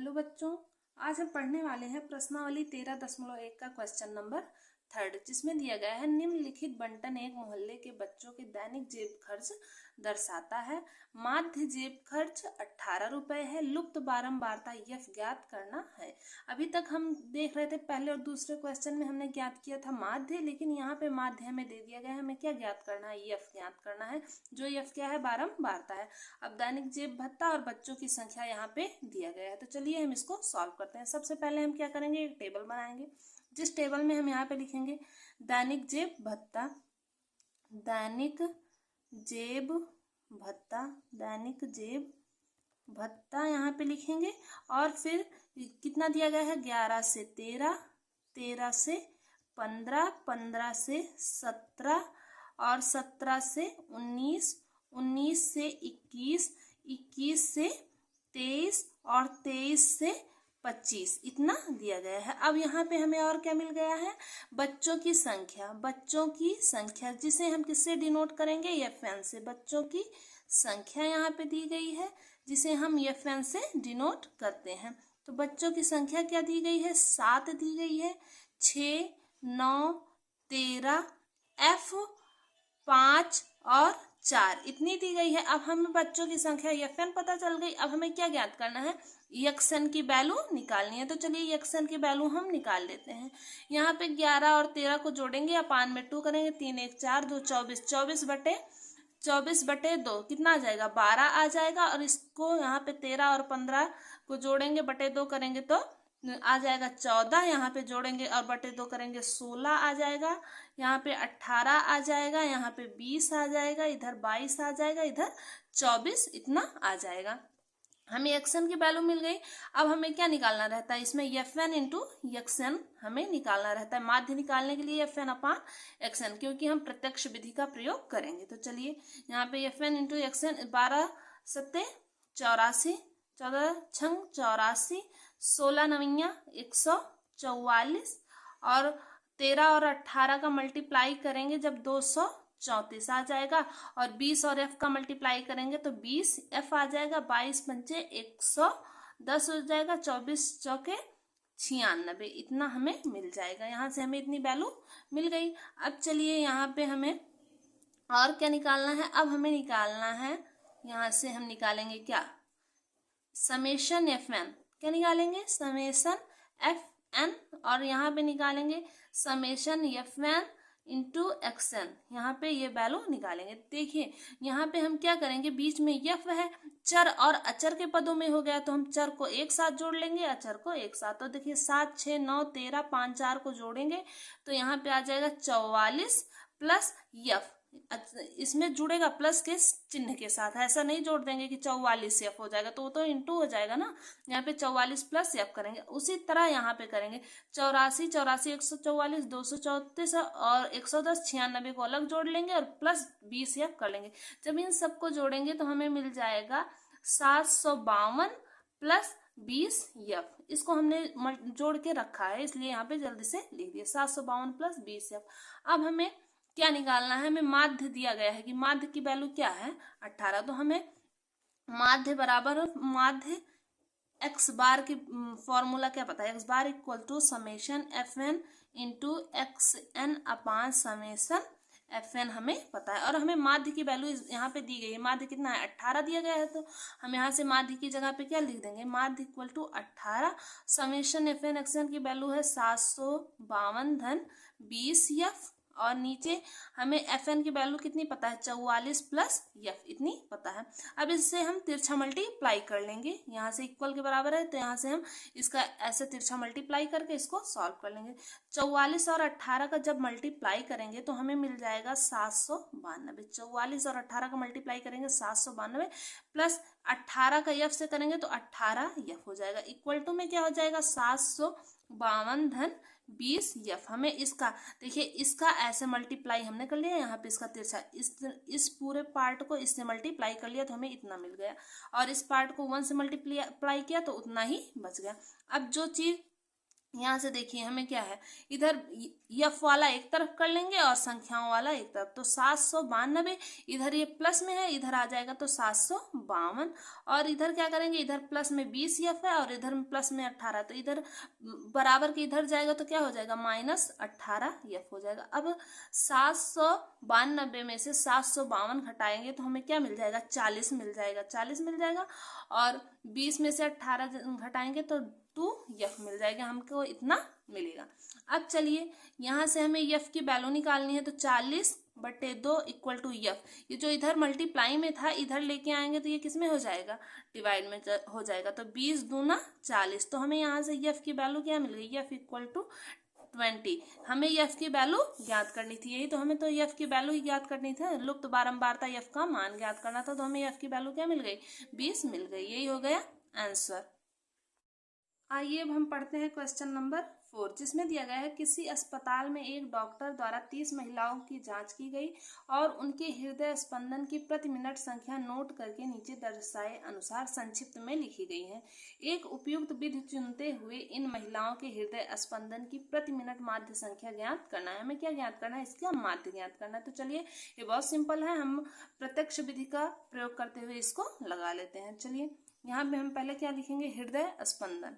Hello बच्चों, आज हम पढ़ने वाले हैं प्रश्नावली 13.1 का क्वेश्चन नंबर 3, जिसमें दिया गया है निम्नलिखित बंटन एक मोहल्ले के बच्चों के दैनिक जेब खर्च दर्शाता है। माध्य जेब खर्च 18 रुपए है। लुप्त बारंबारता यफ ज्ञात करना है। अभी तक हम देख रहे थे पहले और दूसरे क्वेश्चन में हमने ज्ञात किया था माध्य, लेकिन यहाँ पे माध्य हमें दे दिया गया है। हमें क्या ज्ञात करना है? यफ ज्ञात करना है। जो यफ क्या है? बारंबारता है। अब दैनिक जेब भत्ता और बच्चों की संख्या यहाँ पे दिया गया है, तो चलिए हम इसको सॉल्व करते हैं। सबसे पहले हम क्या करेंगे, एक टेबल बनाएंगे, जिस टेबल में हम यहाँ पे लिखेंगे दैनिक जेब भत्ता, दैनिक जेब भत्ता, दैनिक जेब भत्ता यहाँ पे लिखेंगे। और फिर कितना दिया गया है? 11 से 13, 13 से 15, 15 से 17 और 17 से 19, 19 से 21, 21 से 23 और 23 से 25, इतना दिया गया है। अब यहाँ पे हमें और क्या मिल गया है? बच्चों की संख्या, बच्चों की संख्या जिसे हम किससे डिनोट करेंगे? एफएन से। बच्चों की संख्या यहाँ पे दी गई है जिसे हम एफएन से डिनोट करते हैं। तो बच्चों की संख्या क्या दी गई है? 7 दी गई है। 6, 9, 13, एफ 5 और 4 इतनी दी गई है। अब हमें बच्चों की संख्या एफएन पता चल गई। अब हमें क्या ज्ञात करना है? यक्सन की वैल्यू निकालनी है। तो चलिए यक्सन की वैल्यू हम निकाल लेते हैं। यहाँ पे 11 और 13 को जोड़ेंगे, अपान में 2 करेंगे, 3 1 4 2 24, 24 बटे 2 कितना आ जाएगा? 12 आ जाएगा। और इसको यहाँ पे 13 और 15 को जोड़ेंगे, बटे 2 करेंगे तो आ जाएगा 14। यहाँ पे जोड़ेंगे और बटे 2 करेंगे 16 आ जाएगा। यहाँ पे 18 आ जाएगा, यहाँ पे 20 आ जाएगा, इधर 22 आ जाएगा, इधर 24, इतना आ जाएगा। हमें एक्सन की वैल्यू मिल गई। अब हमें क्या निकालना रहता है? इसमें एफएन इंटू एक्सन हमें निकालना रहता है। माध्य निकालने के लिए एफएन अपान एक्सन, क्योंकि हम प्रत्यक्ष विधि का प्रयोग करेंगे। तो चलिए यहाँ पे एफएन इंटू एक्सन, 12 सत्ते 84, 14 छंग 84, 16 नविया 144 और 13 और 18 का मल्टीप्लाई करेंगे जब 234 आ जाएगा। और 20 और एफ का मल्टीप्लाई करेंगे तो 20 एफ आ जाएगा। 22 पंचे 110 हो जाएगा। 24 चौके 96, इतना हमें मिल जाएगा। यहाँ से हमें इतनी वैल्यू मिल गई। अब चलिए यहाँ पे हमें और क्या निकालना है? अब हमें निकालना है, यहाँ से हम निकालेंगे क्या? Summation F N. क्या निकालेंगे? Summation F N. और यहाँ पे निकालेंगे summation F N into X N. यहाँ पे ये वैल्यू निकालेंगे। देखिए यहाँ पे हम क्या करेंगे, बीच में यफ है, चर और अचर के पदों में हो गया, तो हम चर को एक साथ जोड़ लेंगे, अचर को एक साथ। तो देखिए 7 6 9 13 5 4 को जोड़ेंगे तो यहाँ पे आ जाएगा 44 प्लस यफ। इसमें जुड़ेगा प्लस के चिन्ह के साथ, ऐसा नहीं जोड़ देंगे कि 44 एफ हो जाएगा, तो वो तो इंटू हो जाएगा ना। यहाँ पे 44 प्लस एफ करेंगे। उसी तरह यहाँ पे करेंगे 84 84 144 234 और 110 96 को अलग जोड़ लेंगे और प्लस 20 एफ कर लेंगे। जब इन सबको जोड़ेंगे तो हमें मिल जाएगा 752 प्लस 20 एफ। इसको हमने जोड़ के रखा है, इसलिए यहाँ पे जल्दी से लिख दिया 752 प्लस 20 एफ। अब हमें क्या निकालना है? हमें माध्य दिया गया है कि माध्य की वैल्यू क्या है? 18। तो हमें माध्य बराबर माध्य एक्स बार की फॉर्मूला क्या पता है? X bar equal to summation F N into X N upon summation F N हमें पता है। और हमें माध्य की वैल्यू यहाँ पे दी गई है। माध्य कितना है? 18 दिया गया है। तो हम यहाँ से माध्य की जगह पे क्या लिख देंगे? माध्य equal to 18 summation F N X N की वैल्यू है 752 धन 20 एफ। और नीचे हमें एफ एन की वैल्यू कितनी पता है? 44 प्लस एफ, इतनी पता है। अब इससे हम तिरछा मल्टीप्लाई कर लेंगे, यहाँ से इक्वल के बराबर है, तो यहाँ से हम इसका ऐसे तिरछा मल्टीप्लाई करके इसको सॉल्व कर लेंगे। 44 और 18 का जब मल्टीप्लाई करेंगे तो हमें मिल जाएगा 792। 44 और 18 का मल्टीप्लाई करेंगे 792 प्लस 18 का एफ से करेंगे तो 18 एफ हो जाएगा। इक्वल टू में क्या हो जाएगा? 752 धन 20 एफ। हमें इसका देखिए, इसका ऐसे मल्टीप्लाई हमने कर लिया, यहाँ पे इसका तिरछा इस पूरे पार्ट को इससे मल्टीप्लाई कर लिया तो हमें इतना मिल गया। और इस पार्ट को 1 से मल्टीप्लाई किया तो उतना ही बच गया। अब जो चीज यहाँ से देखिए हमें क्या है, इधर यफ वाला एक तरफ कर लेंगे और संख्याओं वाला एक तरफ, तो 792, इधर ये प्लस में है, इधर आ जाएगा तो 752, और इधर क्या करेंगे, इधर प्लस में 20 यफ है और इधर प्लस में 18, तो इधर बराबर के इधर जाएगा तो क्या हो जाएगा, -18 यफ हो जाएगा। अब 792 में से 752 घटाएंगे तो हमें क्या मिल जाएगा, 40 मिल जाएगा, 40 मिल जाएगा, और 20 में से 18 घटाएंगे तो 2 यफ मिल जाएगा, हमको इतना मिलेगा। अब चलिए यहाँ से हमें यफ की वैल्यू निकालनी है, तो 40/2 इक्वल टू यफ, ये जो इधर मल्टीप्लाई में था इधर लेके आएंगे तो ये किस में हो जाएगा, डिवाइड में हो जाएगा, तो 20 दूना 40, तो हमें यहाँ से यफ की वैल्यू क्या मिल गई, यफ इक्वल टू 20। हमें यफ की वैल्यू ज्ञात करनी थी, यही तो हमें तो यफ की वैल्यू ही ज्ञात करनी थी, लुप्त बारंबारता यफ का मान ज्ञात करना था, तो हमें यफ की वैल्यू क्या मिल गई, 20 मिल गई, यही हो गया आंसर। आइए अब हम पढ़ते हैं क्वेश्चन नंबर 4, जिसमें दिया गया है किसी अस्पताल में एक डॉक्टर द्वारा 30 महिलाओं की जांच की गई और उनके हृदय स्पंदन की प्रति मिनट संख्या नोट करके नीचे दर्शाए अनुसार संक्षिप्त में लिखी गई है। एक उपयुक्त विधि चुनते हुए इन महिलाओं के हृदय स्पंदन की प्रति मिनट माध्य संख्या ज्ञात करना है। हमें क्या ज्ञात करना है, इसका माध्य ज्ञात करना है। तो चलिए ये बहुत सिंपल है, हम प्रत्यक्ष विधि का प्रयोग करते हुए इसको लगा लेते हैं। चलिए यहाँ पे हम पहले क्या लिखेंगे, हृदय स्पंदन,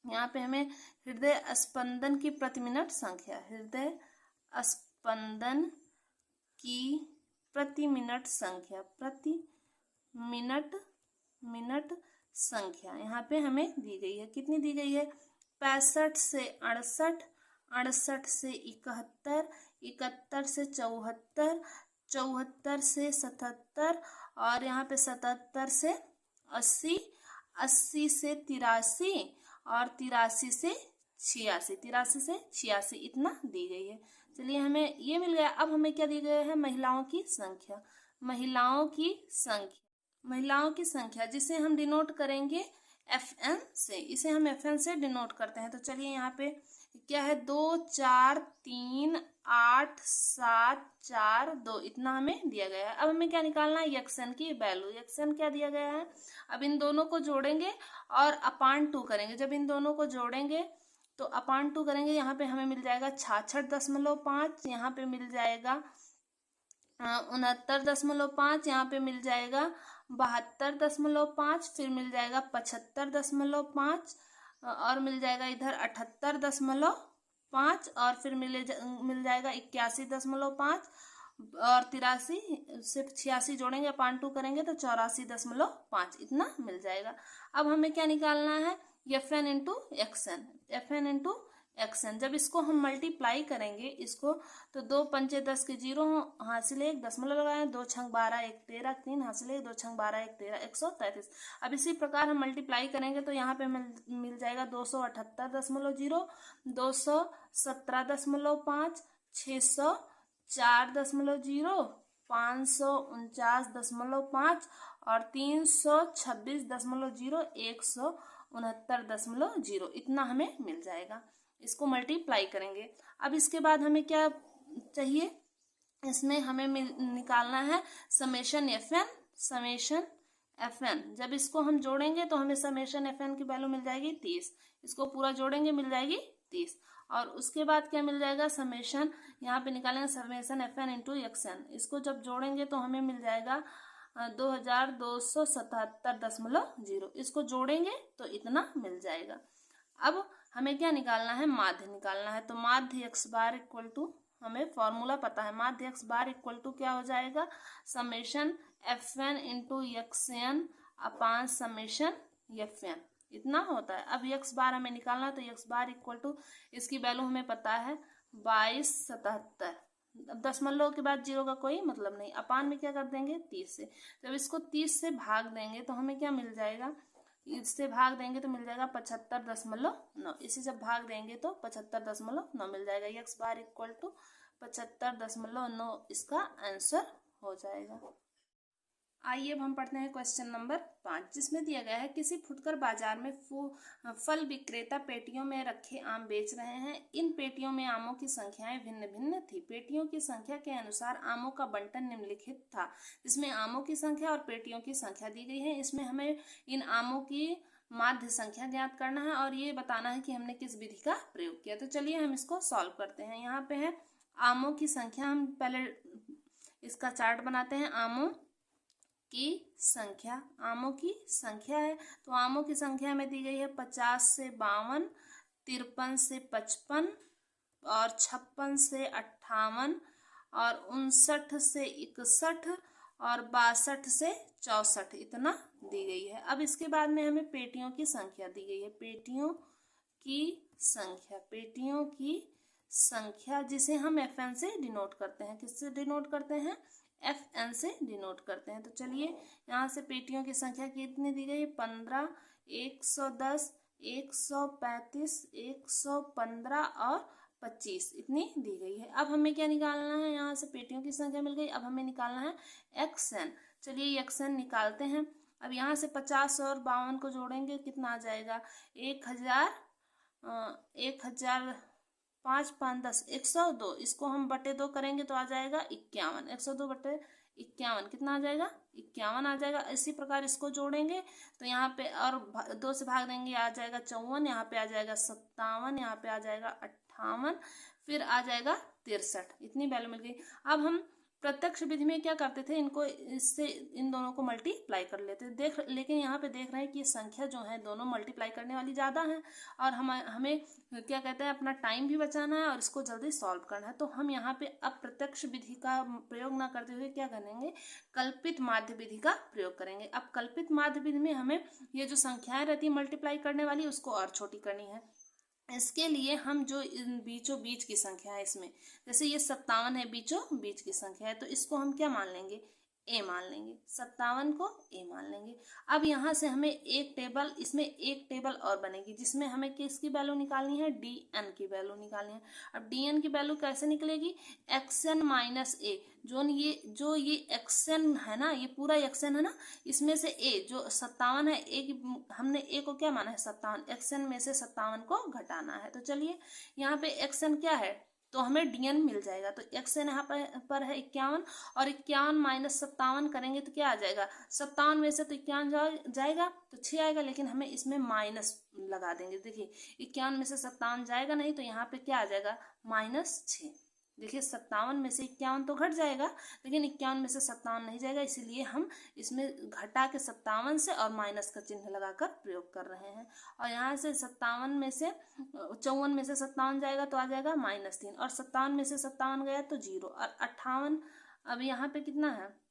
यहाँ पे हमें हृदय स्पंदन की प्रति मिनट संख्या, हृदय स्पंदन की प्रति मिनट संख्या, प्रति मिनट संख्या यहाँ पे हमें दी गई है। कितनी दी गई है, 65 से 68, 68 से 71, 71 से 74, 74 से 77, और यहाँ पे 77 से 80, 80 से 83, और 83 से 86, 83 से 86 इतना दी गई है। चलिए हमें ये मिल गया। अब हमें क्या दी गई है, महिलाओं की संख्या, महिलाओं की संख्या जिसे हम डिनोट करेंगे FN से, इसे हम FN से डिनोट करते हैं। तो चलिए यहाँ पे क्या है, 2 4 3 8 7 4 2 इतना हमें दिया गया है। अब हमें क्या निकालना है, यक्सन की वैल्यू, यक्सन क्या दिया गया है। अब इन दोनों को जोड़ेंगे और अपान 2 करेंगे, जब इन दोनों को जोड़ेंगे तो अपान 2 करेंगे, यहाँ पे हमें मिल जाएगा 66.5, यहाँ पे मिल जाएगा 69.5, यहाँ पे मिल जाएगा 72.5, फिर मिल जाएगा 75.5, और मिल जाएगा इधर 78.5, और फिर मिल जाएगा 81.5, और 83 से 86 जोड़ेंगे, अपान 2 करेंगे तो 84.5 इतना मिल जाएगा। अब हमें क्या निकालना है, FN into action, FN into action. जब इसको हम मल्टीप्लाई करेंगे इसको, तो 2 पंचे 10 के 0 हासिल 1 दशमलव लगाएं, 2 छंग 12 1 13, 3 हासिल 1, 2 छंग 12 1 13, 133। अब इसी प्रकार हम मल्टीप्लाई करेंगे तो यहाँ पे मिल जाएगा 278.0, 217.5, 604.0, 549.5 और 326.0, 169.0 इतना हमें मिल जाएगा। इसको मल्टीप्लाई करेंगे। अब इसके बाद हमें क्या चाहिए, इसमें हमें निकालना है समेशन FN। जब इसको हम जोड़ेंगे तो हमें समेशन FN की वैल्यू मिल जाएगी 30, इसको पूरा जोड़ेंगे मिल जाएगी 30, और उसके बाद क्या मिल जाएगा, समेशन, यहाँ पे निकालेंगे समेशन FN इंटू एक्सन, इसको जब जोड़ेंगे तो हमें मिल जाएगा 2277.0, इसको जोड़ेंगे तो इतना मिल जाएगा। अब हमें क्या निकालना है, माध्य निकालना है। तो माध्य x बार इक्वल टू, हमें फॉर्मूला पता है, माध्य x बार इक्वल टू क्या हो जाएगा, समेशन FN इंटू एक्सन अपान समेशन FN, इतना होता है। अब x बार हमें निकालना है, तो x बार इक्वल टू, इसकी वैल्यू हमें पता है 2277, दशमलव के बाद 0 का कोई मतलब नहीं, अपान में क्या कर देंगे 30 से। जब इसको 30 से भाग देंगे तो हमें क्या मिल जाएगा, इससे भाग देंगे तो मिल जाएगा 75.9, इसे जब भाग देंगे तो 75.9 मिल जाएगा। x बार इक्वल टू 75.9 इसका आंसर हो जाएगा। आइए अब हम पढ़ते हैं क्वेश्चन नंबर 5, जिसमें दिया गया है किसी फुटकर बाजार में फल विक्रेता पेटियों में रखे आम बेच रहे हैं। इन पेटियों में आमों की संख्याएं भिन्न भिन्न थी। पेटियों की संख्या के अनुसार आमों का बंटन निम्नलिखित था, जिसमें आमों की संख्या और पेटियों की संख्या दी गई है। इसमें हमें इन आमों की माध्य संख्या ज्ञात करना है और ये बताना है कि हमने किस विधि का प्रयोग किया। तो चलिए हम इसको सॉल्व करते हैं। यहाँ पे है आमों की संख्या, हम पहले इसका चार्ट बनाते हैं। आमों की संख्या, आमों की संख्या है तो आमों की संख्या में दी गई है 50 से 52, 53 से 55 और 56 से 58 और 59 से 61 और 62 से 64 इतना दी गई है। अब इसके बाद में हमें पेटियों की संख्या दी गई है। पेटियों की संख्या, पेटियों की संख्या जिसे हम FN से डिनोट करते हैं। किससे डिनोट करते हैं? FN से डिनोट करते हैं। तो चलिए यहाँ से पेटियों की संख्या कितनी दी गई है? 15, 110, 135, 115 और 25 इतनी दी गई है। अब हमें क्या निकालना है? यहाँ से पेटियों की संख्या मिल गई, अब हमें निकालना है XN। चलिए XN निकालते हैं। अब यहाँ से 50 और 52 को जोड़ेंगे, कितना आ जाएगा? 1000, 5, 5, 10, 102। इसको हम बटे 2 करेंगे तो आ जाएगा 51। 102 बटे 51 कितना आ जाएगा? 51 आ जाएगा। इसी प्रकार इसको जोड़ेंगे तो यहाँ पे और 2 से भाग देंगे, आ जाएगा 54, यहाँ पे आ जाएगा 57, यहाँ पे आ जाएगा 58, फिर आ जाएगा 63। इतनी वैल्यू मिल गई। अब हम प्रत्यक्ष विधि में क्या करते थे? इनको इससे इन दोनों को मल्टीप्लाई कर लेते थे। लेकिन यहाँ पे देख रहे हैं कि ये संख्या जो है दोनों मल्टीप्लाई करने वाली ज़्यादा है और हमें क्या कहते हैं, अपना टाइम भी बचाना है और इसको जल्दी सॉल्व करना है। तो हम यहाँ पे अब प्रत्यक्ष विधि का प्रयोग ना करते हुए क्या करेंगे? कल्पित माध्य विधि का प्रयोग करेंगे। अब कल्पित माध्य विधि में हमें ये जो संख्याएं रहती है मल्टीप्लाई करने वाली, उसको और छोटी करनी है। इसके लिए हम जो बीचों बीच की संख्या है, इसमें जैसे ये 57 है, बीचों बीच की संख्या है, तो इसको हम क्या मान लेंगे? A मान लेंगे। 57 को A मान लेंगे। अब यहाँ से हमें एक टेबल, इसमें एक टेबल और बनेगी जिसमें हमें किसकी वैल्यू निकालनी है? DN की वैल्यू निकालनी है। अब DN की वैल्यू कैसे निकलेगी? XN minus A। जो ये XN है ना, ये पूरा XN है ना, इसमें से A जो 57 है, हमने A को क्या माना है? 57। XN में से 57 को घटाना है। तो चलिए यहाँ पे XN क्या है? तो हमें DN मिल जाएगा। तो XN यहाँ पर है 51 और 51 माइनस 57 करेंगे तो क्या आ जाएगा? 57 में से तो 51 जाएगा तो 6 आएगा, लेकिन हमें इसमें माइनस लगा देंगे। देखिए 51 में से 57 जाएगा नहीं तो यहाँ पे क्या आ जाएगा? -6। देखिए 57 में से 51 तो घट जाएगा, लेकिन 51 में से 57 नहीं जाएगा, इसीलिए हम इसमें घटा के 57 से और माइनस का चिन्ह लगाकर प्रयोग कर रहे हैं। और यहाँ से 57 में से 54 में से 57 जाएगा तो आ जाएगा -3 और 57 में से 57 गया तो 0 और 58। अब यहाँ पे कितना है?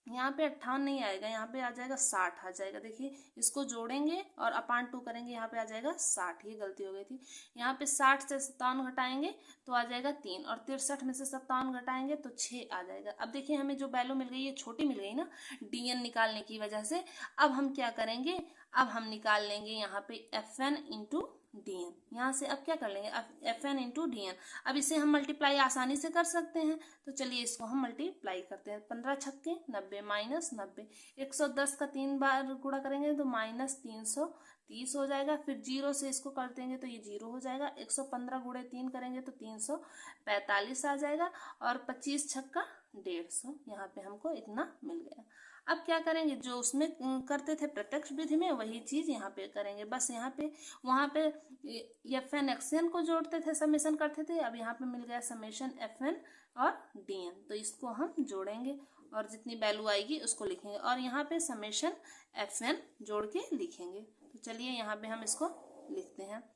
यहाँ पे 58 नहीं आएगा, यहाँ पे आ जाएगा 60 आ जाएगा। देखिए इसको जोड़ेंगे और अपान 2 करेंगे, यहाँ पे आ जाएगा 60। ये गलती हो गई थी। यहाँ पे 60 से 57 घटाएंगे तो आ जाएगा 3 और 63 में से 57 घटाएंगे तो 6 आ जाएगा। अब देखिए हमें जो वैल्यू मिल गई ये छोटी मिल गई ना DN निकालने की वजह से। अब हम क्या करेंगे? अब हम निकाल लेंगे यहाँ पे FN इंटू DN। यहाँ से अब क्या कर लेंगे? FN into DN। अब इसे हम मल्टीप्लाई आसानी से कर सकते हैं, तो चलिए इसको हम मल्टीप्लाई करते हैं। 15 छक्के 90 माइनस 90, 110 का 3 बार गुणा करेंगे तो -330 हो जाएगा। फिर 0 से इसको कर देंगे तो ये 0 हो जाएगा। 115 गुणे 3 करेंगे तो 345 आ जाएगा और 25 छक्का 150। यहाँ पे हमको इतना मिल गया। अब क्या करेंगे? जो उसमें करते थे प्रत्यक्ष विधि में वही चीज यहाँ पे करेंगे। बस यहाँ पे वहाँ पे FN XN को जोड़ते थे, समेशन करते थे। अब यहाँ पे मिल गया समेशन FN और DN, तो इसको हम जोड़ेंगे और जितनी वैल्यू आएगी उसको लिखेंगे और यहाँ पे समेशन FN जोड़ के लिखेंगे। तो चलिए यहाँ पे हम इसको लिखते हैं।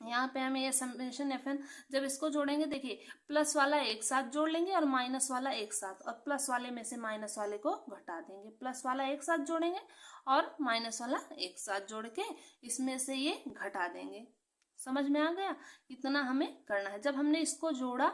यहाँ पे हमें ये समेशन FN, जब इसको जोड़ेंगे देखिए प्लस वाला एक साथ जोड़ लेंगे और माइनस वाला एक साथ, और प्लस वाले में से माइनस वाले को घटा देंगे। प्लस वाला एक साथ जोड़ेंगे और माइनस वाला एक साथ जोड़ के इसमें से ये घटा देंगे। समझ में आ गया? इतना हमें करना है। जब हमने इसको जोड़ा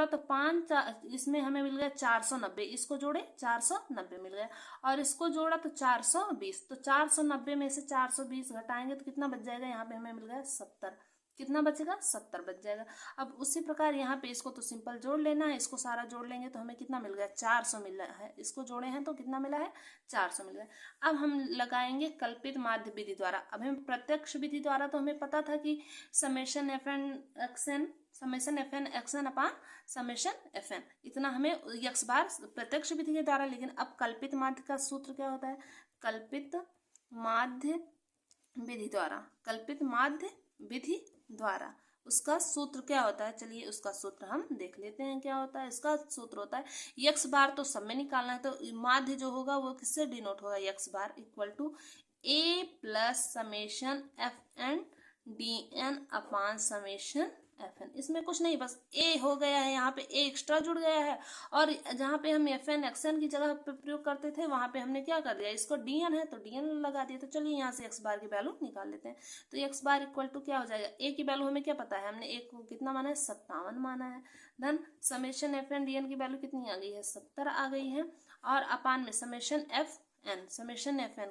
तो 5 इसमें हमें मिल गया 490, इसको जोड़े 490 मिल गया और इसको जोड़ा तो 420। तो 490 में से 420 घटाएंगे तो कितना बच जाएगा? यहाँ पे हमें मिल गया 70। कितना बचेगा? 70 बच जाएगा। अब उसी प्रकार यहाँ पे इसको तो सिंपल जोड़ लेना है, इसको सारा जोड़ लेंगे तो हमें कितना मिल गया? 400 मिल रहा है। इसको जोड़े हैं तो कितना मिला है? 400 मिल रहा है। अब हम लगाएंगे कल्पित माध्य विधि द्वारा। अब हम प्रत्यक्ष विधि द्वारा तो हमें पता था कि समेशन FN XN अपान समेशन FN, इतना हमें x बार प्रत्यक्ष विधि के द्वारा। लेकिन अब कल्पित माध्य का सूत्र क्या होता है? कल्पित माध्य विधि द्वारा, कल्पित माध्य विधि द्वारा। उसका सूत्र क्या होता है, चलिए उसका सूत्र हम देख लेते हैं क्या होता है। इसका सूत्र होता है यक्स बार तो सब में निकालना है, तो माध्य जो होगा वो किससे डिनोट होगा, X bar equal to A plus summation F N D N upon summation F N. इसमें कुछ नहीं, बस ए हो गया है, यहाँ पे ए एक्स्ट्रा जुड़ गया है, और जहाँ पे हम एफ एन एक्स एन की जगह पे प्रयोग करते थे वहां पे हमने क्या कर दिया, इसको डी एन है तो डी एन लगा दिया। तो चलिए यहाँ से एक्स बार की वैल्यू निकाल लेते हैं। तो एक्स बार इक्वल टू क्या हो जाएगा, ए की वैल्यू हमें क्या पता है, हमने एक को कितना माना है, 57 माना है। Then summation F N D N की वैल्यू कितनी आ गई है, 70 आ गई है। और अपान में समेशन एफ एन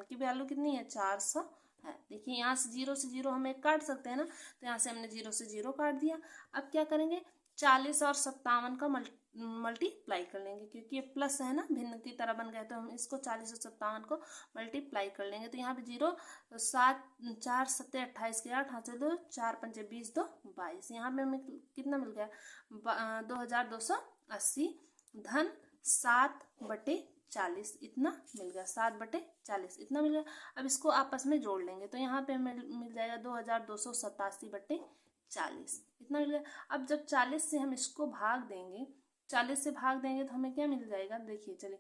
की वैल्यू कितनी है, 400 है। देखिए यहाँ से जीरो हमें काट सकते हैं ना, तो यहाँ से हमने जीरो से जीरो काट दिया। अब क्या करेंगे, 40 और 57 का मल्टीप्लाई कर लेंगे, क्योंकि ये प्लस है ना, भिन्न की तरह बन गया, तो हम इसको 40 और 57 को मल्टीप्लाई कर लेंगे। तो यहाँ पे 0 7 4 7 28 के 8 हाथ से 2 4 5 20 2 22, यहाँ पे हमें कितना मिल गया, 2280 धन 7/40 इतना मिल गया, 7/40 इतना मिल गया। अब इसको आपस में जोड़ लेंगे तो यहाँ पे हमें मिल जाएगा 2287/40 इतना मिल गया। अब जब 40 से हम इसको भाग देंगे, 40 से भाग देंगे तो हमें क्या मिल जाएगा, देखिए चलिए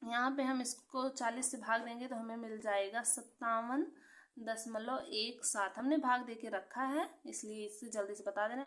यहाँ पे हम इसको 40 से भाग देंगे तो हमें मिल जाएगा 57.17। हमने भाग दे के रखा है इसलिए इससे जल्दी से बता देना।